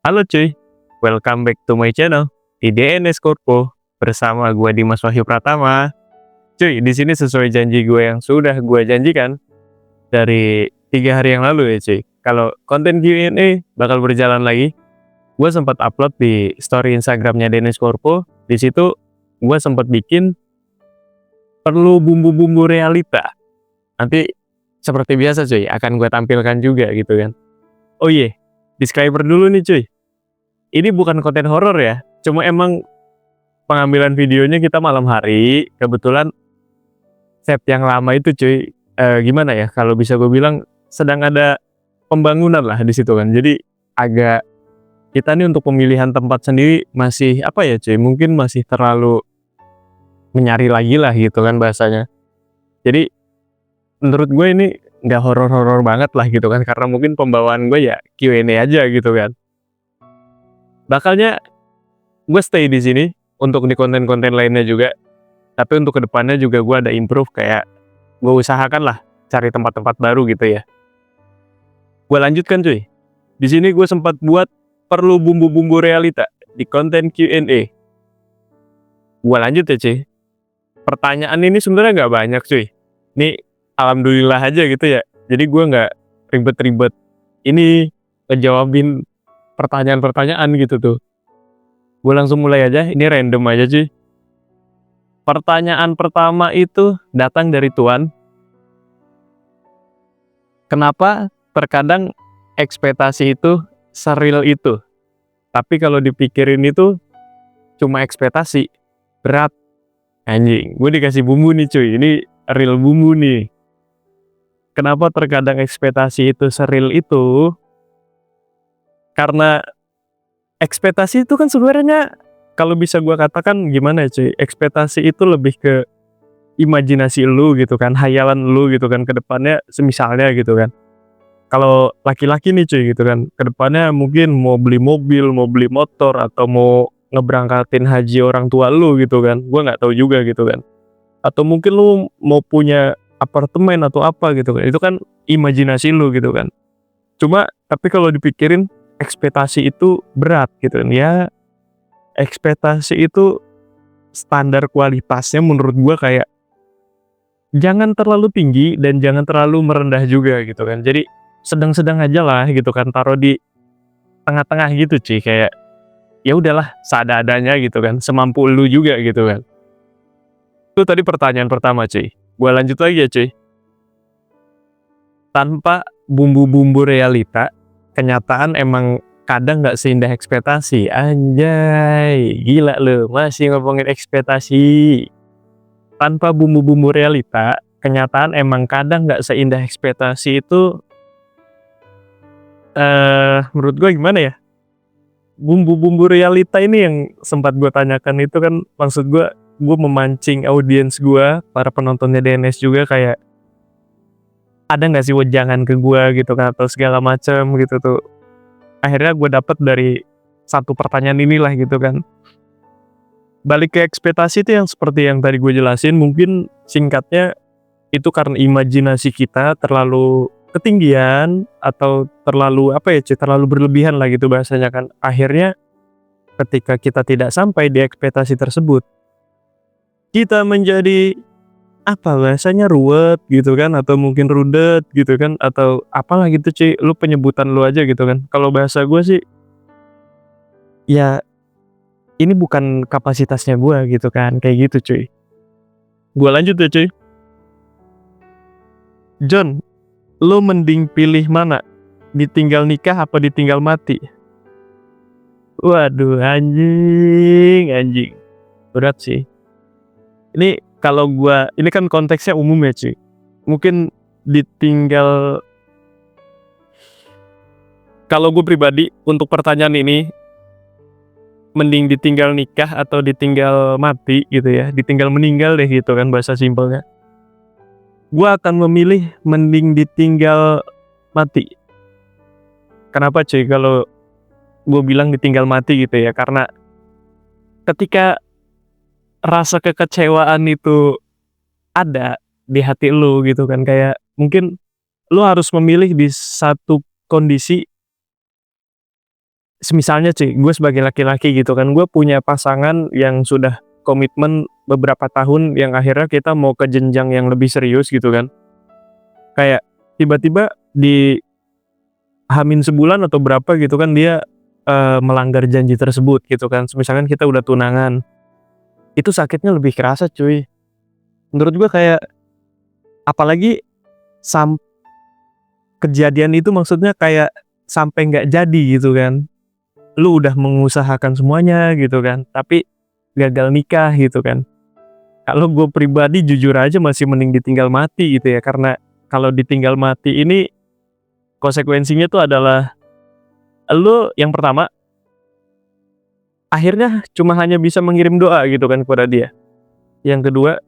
Halo cuy, welcome back to my channel di DNS Korpo bersama gue Dimas Wahyu Pratama. Cuy, di sini sesuai janji gue yang sudah gue janjikan dari 3 hari yang lalu ya cuy. Kalau konten Q&A bakal berjalan lagi. Gue sempat upload di story Instagramnya DNS Korpo. Di situ gue sempat bikin perlu bumbu-bumbu realita. Nanti seperti biasa cuy, akan gue tampilkan juga gitu kan. Oh iya, disclaimer dulu nih cuy. Ini bukan konten horor ya, cuma emang pengambilan videonya kita malam hari, kebetulan set yang lama itu cuy, gimana ya, kalau bisa gue bilang sedang ada pembangunan lah di situ kan. Jadi agak kita nih untuk pemilihan tempat sendiri masih apa ya cuy, mungkin masih terlalu menyari lagi lah gitu kan bahasanya. Jadi menurut gue ini nggak horor-horor banget lah gitu kan, karena mungkin pembawaan gue ya Q&A aja gitu kan. Bakalnya gue stay di sini untuk di konten-konten lainnya juga, tapi untuk kedepannya juga gue ada improve, kayak gue usahakan lah cari tempat-tempat baru gitu ya. Gue lanjutkan cuy. Di sini gue sempat buat perlu bumbu-bumbu realita di konten Q&A. Gue lanjut ya cuy. Pertanyaan ini sebenarnya nggak banyak cuy. Ini alhamdulillah aja gitu ya. Jadi gue nggak ribet-ribet ini ngejawabin pertanyaan-pertanyaan gitu tuh. Gue langsung mulai aja, ini random aja cuy. Pertanyaan pertama itu datang dari Tuan. Kenapa terkadang ekspektasi itu seril itu, tapi kalau dipikirin itu cuma ekspektasi, berat. Anjing, gue dikasih bumbu nih cuy, ini real bumbu nih. Kenapa terkadang ekspektasi itu seril itu? Karena ekspektasi itu kan sebenarnya kalau bisa gue katakan gimana ya cuy, ekspektasi itu lebih ke imajinasi lu gitu kan, hayalan lu gitu kan ke depannya, semisalnya gitu kan. Kalau laki-laki nih cuy gitu kan, ke depannya mungkin mau beli mobil, mau beli motor, atau mau ngeberangkatin haji orang tua lu gitu kan, gua nggak tahu juga gitu kan. Atau mungkin lu mau punya apartemen atau apa gitu kan, itu kan imajinasi lu gitu kan. Cuma tapi kalau dipikirin ekspektasi itu berat gitu kan, ya ekspektasi itu standar kualitasnya menurut gua kayak jangan terlalu tinggi dan jangan terlalu merendah juga gitu kan. Jadi sedang-sedang aja lah gitu kan, taruh di tengah-tengah gitu cuy, kayak ya udahlah seada-adanya gitu kan, semampu lu juga gitu kan. Itu tadi pertanyaan pertama cuy. Gua lanjut lagi ya cuy. Tanpa bumbu-bumbu realita, kenyataan emang kadang nggak seindah ekspektasi. Anjay, gila lu, masih ngomongin ekspektasi. Tanpa bumbu-bumbu realita, kenyataan emang kadang nggak seindah ekspektasi itu, menurut gue gimana ya, bumbu-bumbu realita ini yang sempat gue tanyakan itu kan, maksud gue memancing audiens gue, para penontonnya DNS juga, kayak ada nggak sih wejangan ke gue gitu kan, atau segala macam gitu tuh. Akhirnya gue dapet dari satu pertanyaan inilah gitu kan. Balik ke ekspektasi itu yang seperti yang tadi gue jelasin, mungkin singkatnya itu karena imajinasi kita terlalu ketinggian atau terlalu apa ya cuy, terlalu berlebihan lah gitu bahasanya kan. Akhirnya ketika kita tidak sampai di ekspektasi tersebut, kita menjadi apa bahasanya, ruwet gitu kan, atau mungkin rudet gitu kan, atau apalah gitu cuy, lu penyebutan lu aja gitu kan. Kalau bahasa gue sih, ya ini bukan kapasitasnya gue gitu kan, kayak gitu cuy. Gue lanjut ya cuy. John, lu mending pilih mana? Ditinggal nikah apa ditinggal mati? Waduh, anjing, anjing. Berat sih. Ini kalau gua, ini kan konteksnya umum ya cuy. Mungkin ditinggal, kalau gue pribadi untuk pertanyaan ini, mending ditinggal nikah atau ditinggal mati gitu ya. Ditinggal meninggal deh gitu kan bahasa simpelnya. Gua akan memilih mending ditinggal mati. Kenapa cuy kalau gue bilang ditinggal mati gitu ya? Karena ketika rasa kekecewaan itu ada di hati lu gitu kan, kayak mungkin lu harus memilih di satu kondisi semisalnya cuy, gue sebagai laki-laki gitu kan, gue punya pasangan yang sudah komitmen beberapa tahun yang akhirnya kita mau ke jenjang yang lebih serius gitu kan. Kayak tiba-tiba di H-min sebulan atau berapa gitu kan dia, melanggar janji tersebut gitu kan. Misalkan kita udah tunangan, itu sakitnya lebih kerasa cuy. Menurut gua kayak apalagi sam kejadian itu maksudnya kayak sampai nggak jadi gitu kan. Lu udah mengusahakan semuanya gitu kan, tapi gagal nikah gitu kan. Kalau gue pribadi jujur aja masih mending ditinggal mati gitu ya, karena kalau ditinggal mati ini konsekuensinya tuh adalah lu yang pertama, akhirnya cuma hanya bisa mengirim doa gitu kan kepada dia. Yang kedua,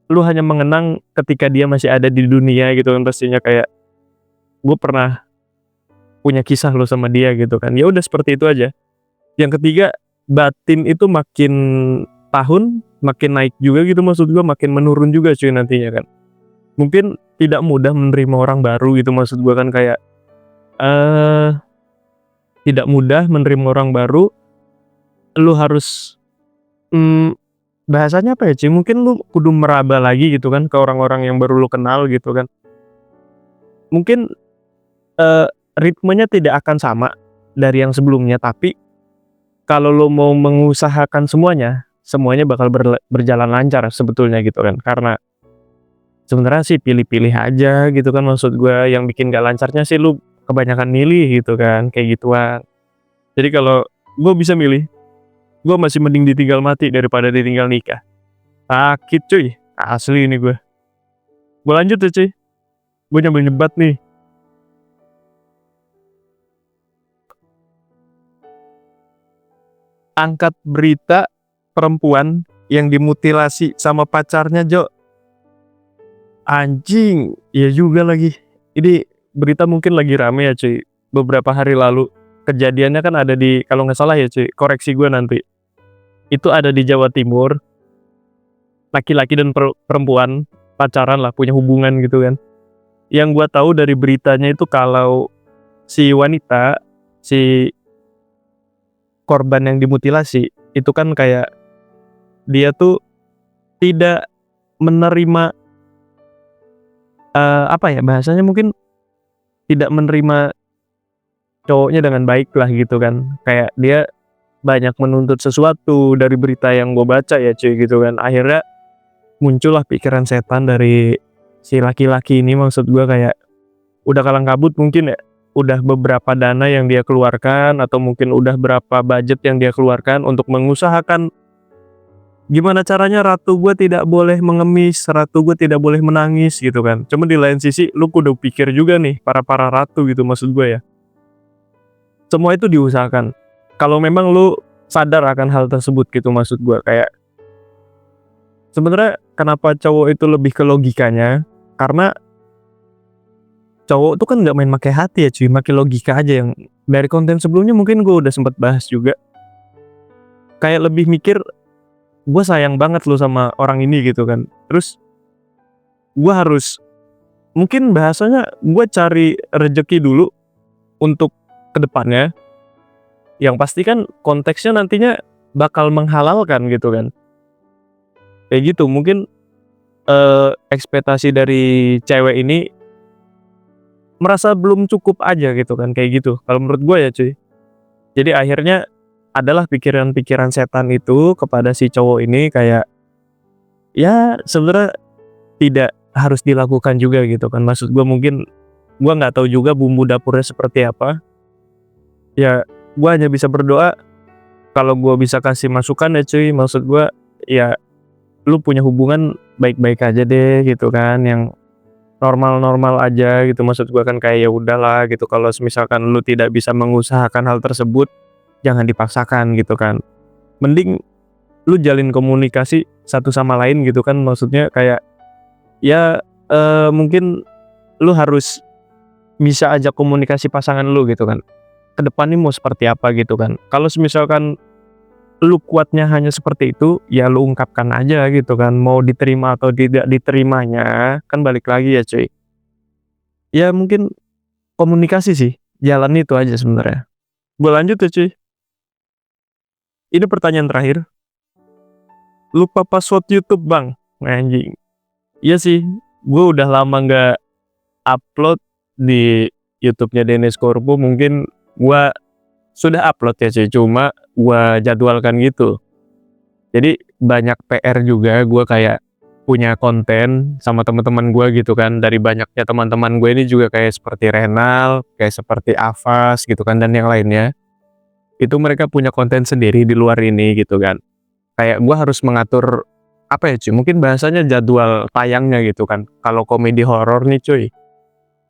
lu hanya mengenang ketika dia masih ada di dunia gitu kan pastinya kayak, gue pernah punya kisah lo sama dia gitu kan. Ya udah seperti itu aja. Yang ketiga, batin itu makin tahun makin naik juga gitu maksud gua, makin menurun juga cuy nantinya kan. Mungkin tidak mudah menerima orang baru gitu maksud gua kan kayak, eee, tidak mudah menerima orang baru, lu harus, mmm, bahasanya apa ya cuy, mungkin lu kudu meraba lagi gitu kan ke orang-orang yang baru lu kenal gitu kan. Mungkin, eee, ritmenya tidak akan sama dari yang sebelumnya, tapi kalau lo mau mengusahakan semuanya, semuanya bakal berjalan lancar sebetulnya gitu kan. Karena sebenarnya sih pilih-pilih aja gitu kan maksud gua, yang bikin gak lancarnya sih lu kebanyakan milih gitu kan, kayak gituan. Jadi kalau gua bisa milih, gua masih mending ditinggal mati daripada ditinggal nikah. Sakit cuy, asli ini gua. Gua lanjut ya cuy, gua nyambil nyebat nih. Angkat berita perempuan yang dimutilasi sama pacarnya Jo. Anjing, iya juga lagi. Ini berita mungkin lagi rame ya cuy, beberapa hari lalu. Kejadiannya kan ada di, kalau nggak salah ya cuy, koreksi gue nanti. Itu ada di Jawa Timur, laki-laki dan perempuan pacaran lah, punya hubungan gitu kan. Yang gue tahu dari beritanya itu kalau si wanita, si korban yang dimutilasi, itu kan kayak dia tuh tidak menerima, apa ya bahasanya, mungkin tidak menerima cowoknya dengan baik lah gitu kan. Kayak dia banyak menuntut sesuatu dari berita yang gue baca ya cuy gitu kan. Akhirnya muncullah pikiran setan dari si laki-laki ini, maksud gue kayak udah kalang kabut mungkin ya, udah beberapa dana yang dia keluarkan atau mungkin udah berapa budget yang dia keluarkan untuk mengusahakan gimana caranya ratu gue tidak boleh mengemis, ratu gue tidak boleh menangis gitu kan. Cuma di lain sisi lu kudu pikir juga nih para ratu gitu maksud gue ya. Semua itu diusahakan. Kalau memang lu sadar akan hal tersebut gitu maksud gue kayak, sebenarnya kenapa cowok itu lebih ke logikanya, karena cowok tuh kan nggak main pakai hati ya cuy, pakai logika aja. Yang dari konten sebelumnya mungkin gue udah sempet bahas juga, kayak lebih mikir gue sayang banget lo sama orang ini gitu kan, terus gue harus, mungkin bahasanya gue cari rejeki dulu untuk kedepannya, yang pasti kan konteksnya nantinya bakal menghalalkan gitu kan, kayak gitu. Mungkin ekspektasi dari cewek ini merasa belum cukup aja gitu kan, kayak gitu kalau menurut gue ya cuy. Jadi akhirnya adalah pikiran-pikiran setan itu kepada si cowok ini kayak, ya sebenarnya tidak harus dilakukan juga gitu kan. Maksud gue mungkin gue nggak tahu juga bumbu dapurnya seperti apa. Ya gue hanya bisa berdoa, kalau gue bisa kasih masukan ya cuy, maksud gue ya lu punya hubungan baik-baik aja deh gitu kan, yang normal-normal aja gitu. Maksud gue kan kayak ya udahlah gitu, kalau misalkan lu tidak bisa mengusahakan hal tersebut, jangan dipaksakan gitu kan. Mending lu jalin komunikasi satu sama lain gitu kan, maksudnya kayak ya mungkin lu harus bisa ajak komunikasi pasangan lu gitu kan, ke depan nih mau seperti apa gitu kan. Kalau misalkan lu kuatnya hanya seperti itu, ya lu ungkapkan aja gitu kan. Mau diterima atau tidak diterimanya kan balik lagi ya cuy. Ya mungkin komunikasi sih, jalan itu aja sebenarnya. Gue lanjut ya cuy. Ini pertanyaan terakhir. Lupa password YouTube bang. Anjing. Iya sih, gue udah lama nggak upload di YouTube-nya Dennis Corpo. Mungkin gue sudah upload ya cuy, cuma gue jadwalkan gitu. Jadi banyak PR juga, gue kayak punya konten sama teman-teman gue gitu kan. Dari banyaknya teman-teman gue ini juga kayak seperti Renal, kayak seperti Avas gitu kan, dan yang lainnya. Itu mereka punya konten sendiri di luar ini gitu kan. Kayak gue harus mengatur apa ya cuy, mungkin bahasanya jadwal tayangnya gitu kan. Kalau komedi horor nih cuy,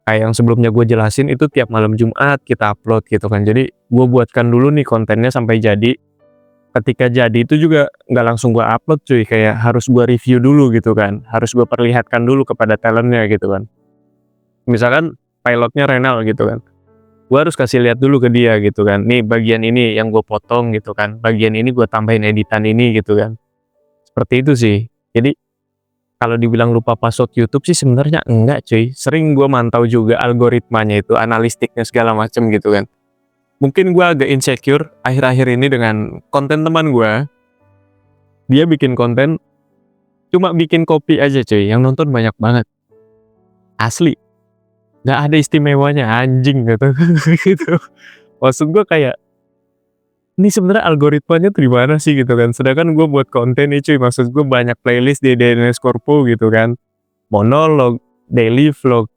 kayak yang sebelumnya gue jelasin itu tiap malam Jumat kita upload gitu kan. Jadi gue buatkan dulu nih kontennya sampai jadi. Ketika jadi itu juga nggak langsung gue upload cuy, kayak harus gue review dulu gitu kan. Harus gue perlihatkan dulu kepada talentnya gitu kan. Misalkan pilotnya Renal gitu kan, gue harus kasih lihat dulu ke dia gitu kan. Nih bagian ini yang gue potong gitu kan, bagian ini gue tambahin editan ini gitu kan. Seperti itu sih. Jadi kalau dibilang lupa password YouTube sih sebenarnya enggak cuy. Sering gue mantau juga algoritmanya itu, analistiknya segala macem gitu kan. Mungkin gue agak insecure akhir-akhir ini dengan konten teman gue. Dia bikin konten, cuma bikin kopi aja cuy, yang nonton banyak banget. Asli, nggak ada istimewanya, anjing gitu. Gitu. Maksud gue kayak, ini sebenarnya algoritmanya tuh gimana sih gitu kan. Sedangkan gue buat konten nih cuy, maksud gue banyak playlist di DNS Corpo gitu kan. Monolog, daily vlog,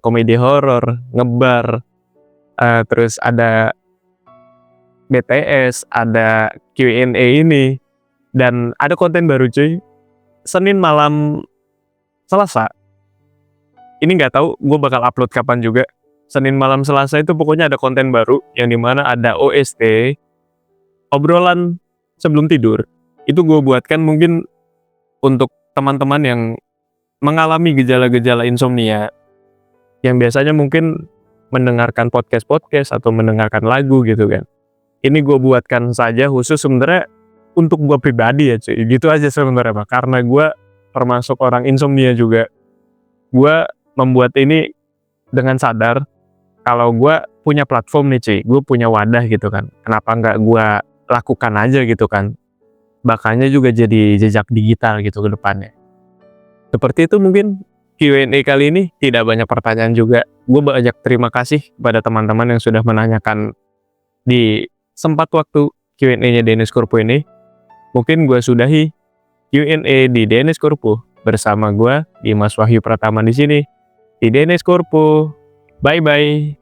komedi horor, ngebar, terus ada BTS, ada Q&A ini, dan ada konten baru cuy. Senin malam Selasa. Ini nggak tahu gue bakal upload kapan juga. Senin malam Selasa itu pokoknya ada konten baru yang dimana ada OST, obrolan sebelum tidur. Itu gue buatkan mungkin untuk teman-teman yang mengalami gejala-gejala insomnia, yang biasanya mungkin mendengarkan podcast-podcast atau mendengarkan lagu gitu kan. Ini gue buatkan saja khusus sebenarnya untuk gue pribadi ya cuy. Gitu aja sebenarnya Pak. Karena gue termasuk orang insomnia juga. Gue membuat ini dengan sadar kalau gue punya platform nih cuy. Gue punya wadah gitu kan. Kenapa nggak gue lakukan aja gitu kan. Bakalnya juga jadi jejak digital gitu ke depannya. Seperti itu mungkin Q&A kali ini, tidak banyak pertanyaan juga. Gue banyak terima kasih kepada teman-teman yang sudah menanyakan di sempat waktu Q&A-nya Dennis Corpo ini. Mungkin gue sudahi Q&A di Dennis Corpo bersama gue Dimas Wahyu Pratama di sini di Dennis Corpo. Bye bye.